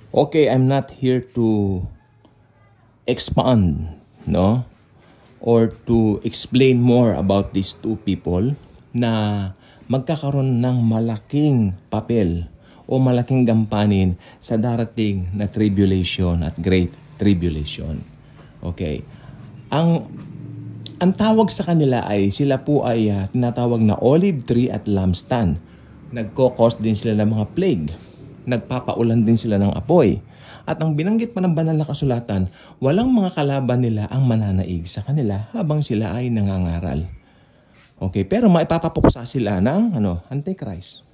Okay, I'm not here to expand, no? Or to explain more about these two people na magkakaroon ng malaking papel o malaking gampanin sa darating na tribulation at great tribulation. Okay. Ang tawag sa kanila ay sila po ay tinatawag na olive tree at lampstand. Nagko-cause din sila ng mga plague. Nagpapaulan din sila ng apoy. At ang binanggit pa ng banal na kasulatan, walang mga kalaban nila ang mananaig sa kanila habang sila ay nangangaral. Okay, pero maipapapuksa sila ng Antichrist.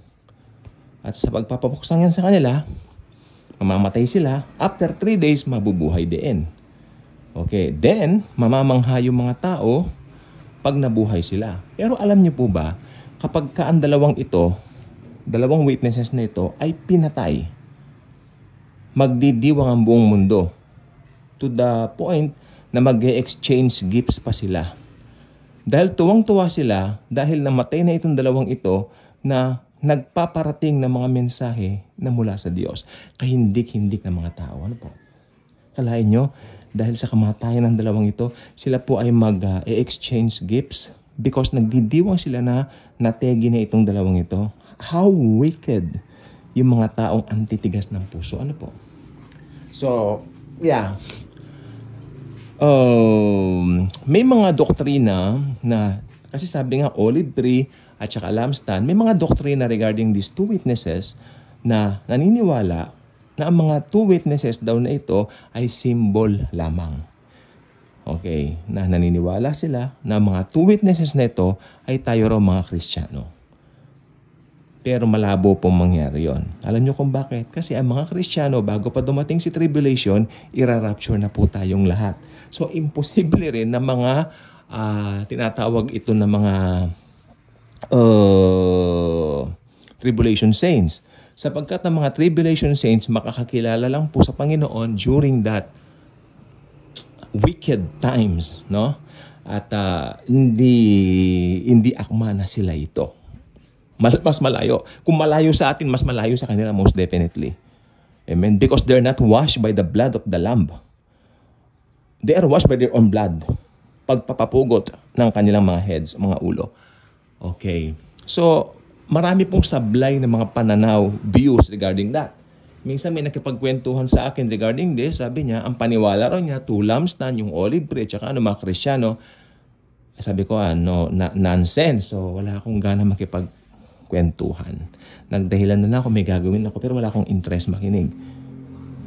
At sa pagpapapuksa yan sa kanila, mamamatay sila. After 3 days, mabubuhay din. Okay, then, mamamangha yung mga tao pag nabuhay sila. Pero alam niyo po ba, kapag ang dalawang witnesses na ito ay pinatay, magdidiwang ang buong mundo to the point na mag-exchange gifts pa sila. Dahil tuwang-tuwa sila dahil namatay na itong dalawang ito na nagpaparating ng mga mensahe na mula sa Diyos. Kahindik-hindik ng mga tao. Ano po? Kalahin nyo, dahil sa kamatayan ng dalawang ito, sila po ay mag-exchange gifts because nagdidiwang sila na nategi na itong dalawang ito. How wicked yung mga taong antitigas ng puso. Ano po? So, yeah. May mga doktrina na, kasi sabi nga olive tree at saka lampstand, may mga doktrina regarding these two witnesses na naniniwala na ang mga two witnesses daw na ito ay symbol lamang. Okay, na naniniwala sila na mga two witnesses na ito ay tayo raw mga Kristiyano. Pero malabo pong mangyari yon. Alam niyo kung bakit? Kasi ang mga Kristiyano, bago pa dumating si tribulation, ira-rapture na po tayong lahat. So, imposible rin na mga tinatawag ito na mga tribulation saints. Sapagkat ang mga tribulation saints makakakilala lang po sa Panginoon during that wicked times, no? At hindi akma na sila ito. Mas malayo. Kung malayo sa atin, mas malayo sa kanila most definitely. Amen? Because they're not washed by the blood of the Lamb. They are washed by their own blood. Pagpapapugot ng kanilang mga heads, mga ulo. Okay. So, marami pong sablay ng mga pananaw, views regarding that. Minsan may nakipagkwentuhan sa akin regarding this. Sabi niya, ang paniwala raw niya, two lampstand, yung olive tree, tsaka mga Kristiyano. Sabi ko, nonsense. So, wala akong gana makipagkwentuhan. Nagdahilan na ako, may gagawin ako, pero wala akong interest makinig.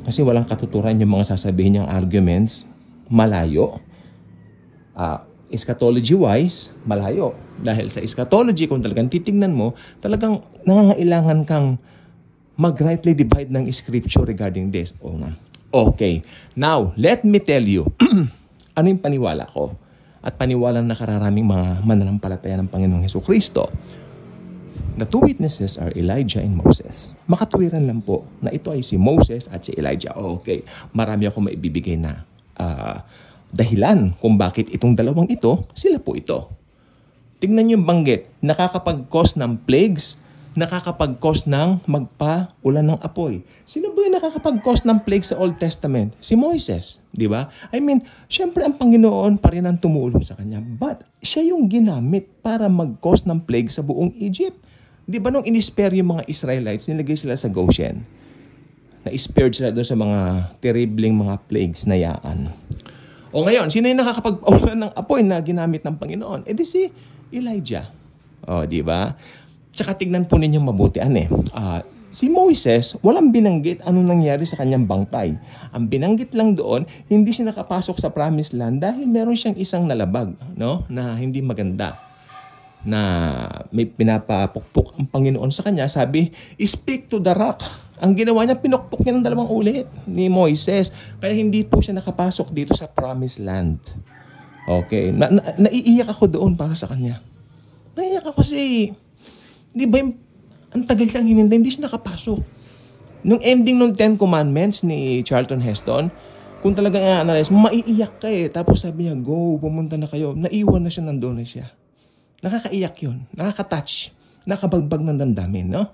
Kasi walang katuturan yung mga sasabihin niyang arguments. Malayo. Eschatology-wise, malayo. Dahil sa eschatology, kung talagang titignan mo, talagang nangangailangan kang mag-rightly divide ng scripture regarding this. Okay. Now, let me tell you, ano yung paniwala ko? At paniwala na nakararaming mga mananampalataya ng Panginoong Hesukristo. The two witnesses are Elijah and Moses. Makatuwiran lang po na ito ay si Moses at si Elijah. Okay. Marami ako maibibigay na dahilan kung bakit itong dalawang ito, sila po ito. Tingnan niyo yung banggit, nakakapag-cause ng plagues, nakakapag-cause ng magpa-ulan ng apoy. Sino ba yung nakakapag-cause ng plagues sa Old Testament? Si Moises, di ba? I mean, syempre ang Panginoon pa rin ang tumulong sa kanya, but siya yung ginamit para mag-cause ng plague sa buong Egypt. Di ba nung in-spare yung mga Israelites, nilagay sila sa Goshen? Na-spared sila doon sa mga terribling mga plagues na yaan. O ngayon, sino yung nakakapag-ulan ng apoy na ginamit ng Panginoon? Di si Elijah. O, di ba? Tsaka tignan po ninyong mabuti, si Moises, walang binanggit anong nangyari sa kanyang bangkay. Ang binanggit lang doon, hindi siya nakapasok sa promised land dahil meron siyang isang nalabag, no? Na hindi maganda. Na may pinapapukpok ang Panginoon sa kanya. Sabi, speak to the rock. Ang ginawa niya, pinukpok niya ng 2 ulit ni Moises. Kaya hindi po siya nakapasok dito sa promised land. Okay. Naiiyak ako doon para sa kanya. Naiiyak ako kasi, di ba ang tagal lang hinintay, hindi siya nakapasok. Nung ending ng 10 Commandments ni Charlton Heston, kung talagang i-analyze, maiiyak ka eh. Tapos sabi niya, go, pumunta na kayo. Naiwan na siya, nandoon na siya. Nakakaiyak yun. Nakaka-touch. Nakabagbag ng damdamin, no?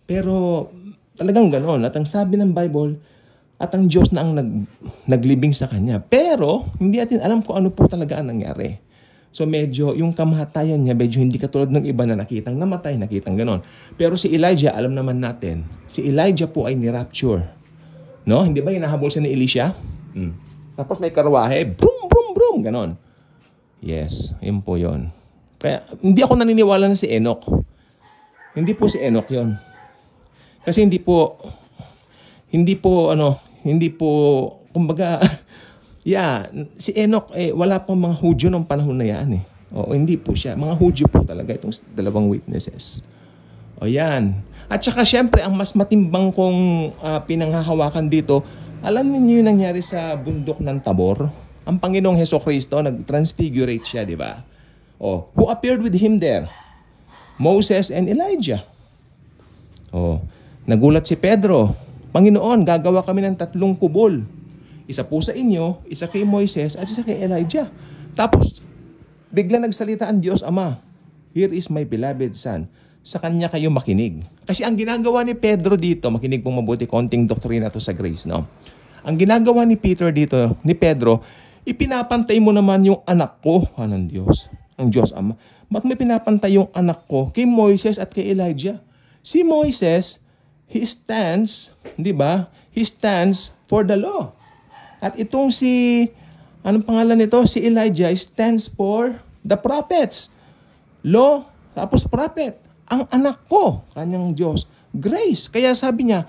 Pero, Talagang ganon. At ang sabi ng Bible, at ang Diyos na ang naglibing sa kanya. Pero, hindi natin alam kung ano po talaga ang nangyari. So medyo, yung kamatayan niya, medyo hindi katulad ng iba na nakitang namatay, nakitang ganon. Pero si Elijah, alam naman natin, si Elijah po ay ni-rapture. No? Hindi ba hinahabol siya ni Elisha? Tapos may karwahe, brum, brum, brum, ganon. Yes, yun po yun. Kaya, hindi ako naniniwala na si Enoch. Hindi po si Enoch yun. Kasi hindi po, kumbaga, yeah, si Enoch, wala pang mga Hudyo ng panahon na yan Oo, hindi po siya. Mga Hudyo po talaga itong dalawang witnesses. O yan. At saka syempre, ang mas matimbang kong pinanghahawakan dito, alam niyo yung nangyari sa bundok ng Tabor? Ang Panginoong Hesukristo, nag-transfigurate siya, di ba? Oh, who appeared with him there? Moses and Elijah. Oh, nagulat si Pedro. Panginoon, gagawa kami ng 3 kubol. Isa po sa inyo, isa kay Moises, at isa kay Elijah. Tapos, bigla nagsalita ang Diyos Ama, here is my beloved Son. Sa kanya kayo makinig. Kasi ang ginagawa ni Pedro dito, makinig pong mabuti, konting doktrina to sa grace, no? Ang ginagawa ni Peter dito, ni Pedro, ipinapantay mo naman yung anak ko, ng Diyos, ang Diyos Ama. Ba't may pinapantay yung anak ko kay Moises at kay Elijah? Si Moises, he stands, di ba? He stands for the law. At itong anong pangalan nito? Si Elijah stands for the prophets. Law, tapos prophet. Ang anak ko, kanyang Diyos, grace. Kaya sabi niya,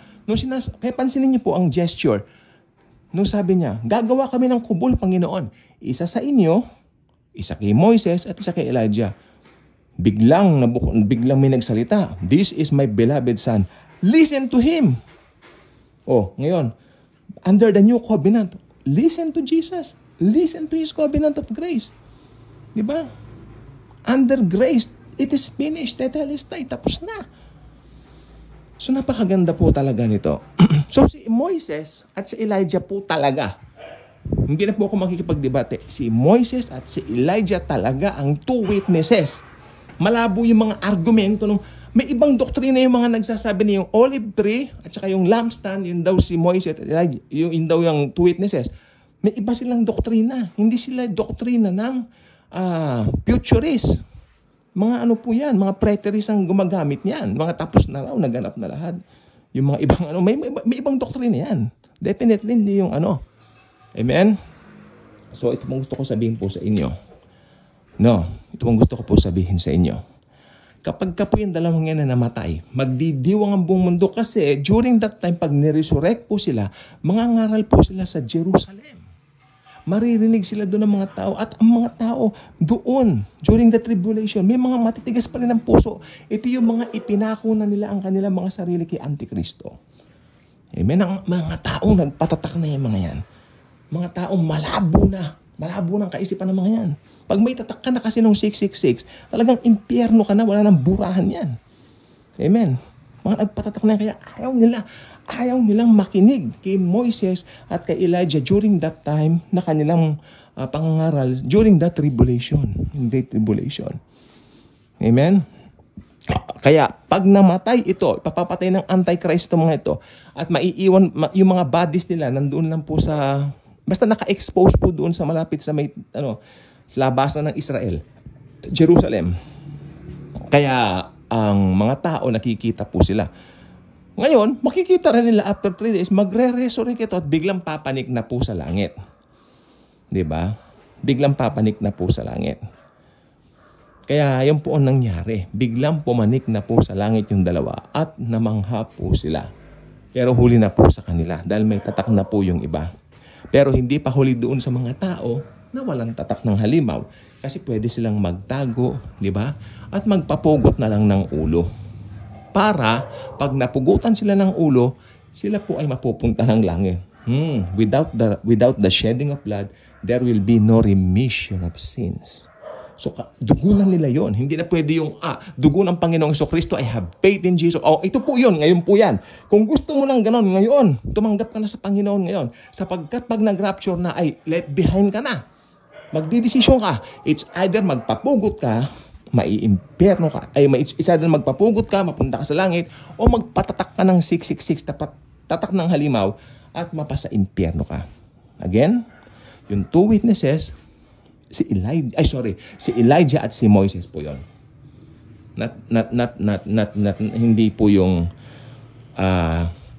kaya pansinin niyo po ang gesture. Nung sabi niya, gagawa kami ng kubol, Panginoon. Isa sa inyo, isa kay Moises at isa kay Elijah. Biglang may nagsalita, this is my beloved Son. Listen to him. Oh, ngayon, under the new covenant, listen to Jesus. Listen to His covenant of grace. Diba? Under grace, it is finished. Tetelestai, tapos na. So, napakaganda po talaga nito. So, si Moises at si Elijah po talaga. Hindi na po ako makikipagdebate. Si Moises at si Elijah talaga ang 2 witnesses. Malabo yung mga argumento may ibang doktrina yung mga nagsasabi na yung olive tree at saka yung lampstand, yun daw si Moises at Elijah, yun daw yung 2 witnesses. May iba silang doktrina. Hindi sila doktrina ng futurist. Mga ano po yan, mga preterist ang gumagamit niyan. Mga tapos na raw, naganap na lahat. Yung mga ibang may ibang doktrina yan. Definitely hindi yung Amen? So ito pong gusto ko sabihin po sa inyo. Ito pong gusto ko po sabihin sa inyo. Kapag ka po yung dalawang yan na namatay, magdidiwang ang buong mundo kasi during that time, pag niresurrect po sila, mangangaral po sila sa Jerusalem. Maririnig sila doon ng mga tao at ang mga tao doon, during the tribulation, may mga matitigas pa rin ang puso. Ito yung mga ipinako na nila ang kanilang mga sarili kay Antikristo. Amen? Ang mga taong nagpatatak na yung mga yan. Mga taong malabo ng kaisipan ng mga yan. Pag may tatak ka na kasi nung 666, talagang impyerno ka na, wala nang burahan yan. Amen. Mga nagpatatak na yan, kaya ayaw nilang makinig kay Moises at kay Elijah during that time na kanilang pangangaral, during that tribulation, in great tribulation. Amen. Kaya pag namatay ito, ipapapatay ng Antichrist mga ito, at maiiwan yung mga bodies nila nandoon lang po sa, basta naka-expose po doon sa malapit sa may labasan ng Israel, Jerusalem. Kaya ang mga tao nakikita po sila. Ngayon, makikita rin nila after 3 days, magre-resurrect ito at biglang papanik na po sa langit. 'Di ba? Biglang papanik na po sa langit. Kaya yun po ang nangyari. Biglang pumanik na po sa langit yung dalawa at namangha po sila. Pero huli na po sa kanila dahil may tatak na po yung iba. Pero hindi pa huli doon sa mga tao na walang tatak ng halimaw. Kasi pwede silang magtago, di ba? At magpapugot na lang ng ulo. Para pag napugutan sila ng ulo, sila po ay mapupunta ng langit. Without the shedding of blood, there will be no remission of sins. So, dugo na nila yon. Hindi na pwede yung, dugo ng Panginoong Jesucristo, I have faith in Jesus. Oh, ito po yun, ngayon po yan. Kung gusto mo ng ganon, ngayon, tumanggap ka na sa Panginoon ngayon. Sapagkat pag nag-rapture na, ay left behind ka na. Magdidesisyon ka. It's either magpapugot ka, maiimpyerno ka, ay isa din magpapugot ka, mapunta ka sa langit, o magpatatak ka ng 666, tatak ng halimaw, at mapasa impyerno ka. Again, yung two witnesses, si Elijah at si Moises po yon. Hindi po yung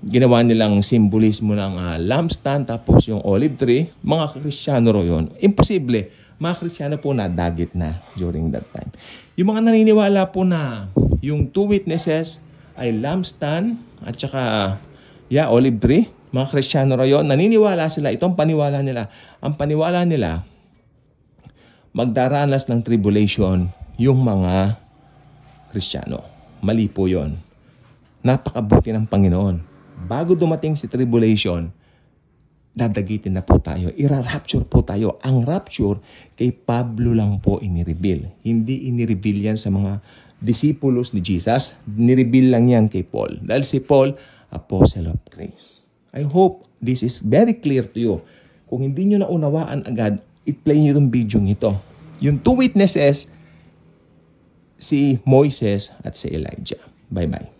ginawa nilang simbolismo ng lampstand tapos yung olive tree. Mga Kristiyano ro yun. Imposible. Mga Kristiyano po na dagit na during that time. Yung mga naniniwala po na yung two witnesses ay lampstand at saka olive tree, mga Kristiyano ro yun. Naniniwala sila. Itong paniwala nila. Ang paniwala nila, magdaranas ng tribulation yung mga Kristiyano. Mali po yun. Napakabuti ng Panginoon. Bago dumating si tribulation, dadagitin na po tayo. Ira-rapture po tayo. Ang rapture, kay Pablo lang po inireveal. Hindi inireveal yan sa mga disciples ni Jesus. Nireveal lang yan kay Paul. Dahil si Paul, Apostle of Grace. I hope this is very clear to you. Kung hindi nyo naunawaan agad, i-play nyo itong video ito. Yung two witnesses, si Moises at si Elijah. Bye-bye.